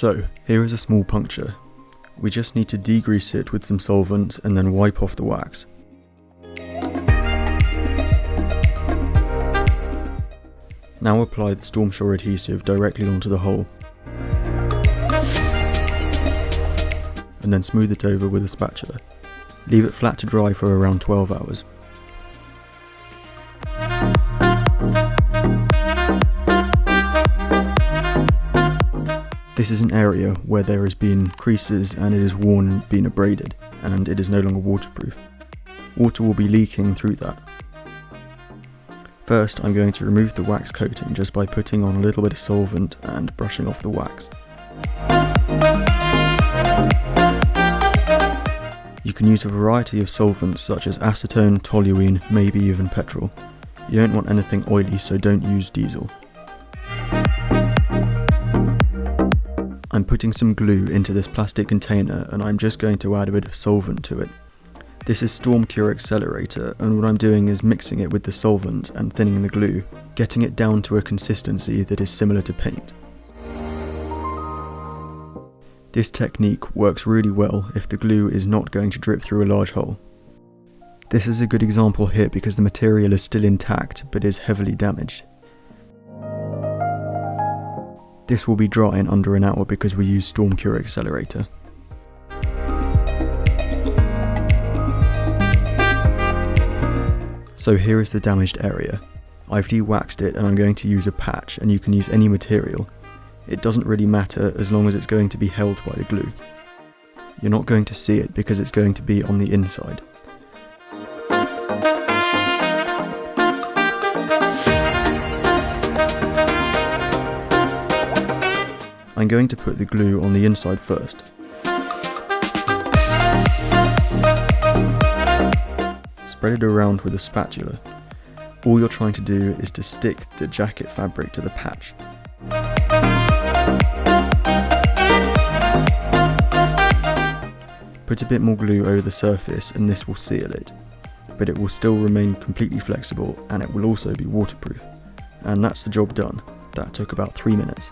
So, here is a small puncture. We just need to degrease it with some solvent and then wipe off the wax. Now apply the Stormsure adhesive directly onto the hole. And then smooth it over with a spatula. Leave it flat to dry for around 12 hours. This is an area where there has been creases and it is worn and been abraded, and it is no longer waterproof. Water will be leaking through that. First, I'm going to remove the wax coating just by putting on a little bit of solvent and brushing off the wax. You can use a variety of solvents such as acetone, toluene, maybe even petrol. You don't want anything oily, so don't use diesel. I'm putting some glue into this plastic container and I'm just going to add a bit of solvent to it. This is Stormsure Accelerator, and what I'm doing is mixing it with the solvent and thinning the glue, getting it down to a consistency that is similar to paint. This technique works really well if the glue is not going to drip through a large hole. This is a good example here because the material is still intact but is heavily damaged. This will be dry in under an hour because we use Stormsure Accelerator. So here is the damaged area. I've de-waxed it and I'm going to use a patch, and you can use any material. It doesn't really matter as long as it's going to be held by the glue. You're not going to see it because it's going to be on the inside. I'm going to put the glue on the inside first. Spread it around with a spatula. All you're trying to do is to stick the jacket fabric to the patch. Put a bit more glue over the surface and this will seal it, but it will still remain completely flexible and it will also be waterproof. And that's the job done. That took about 3 minutes.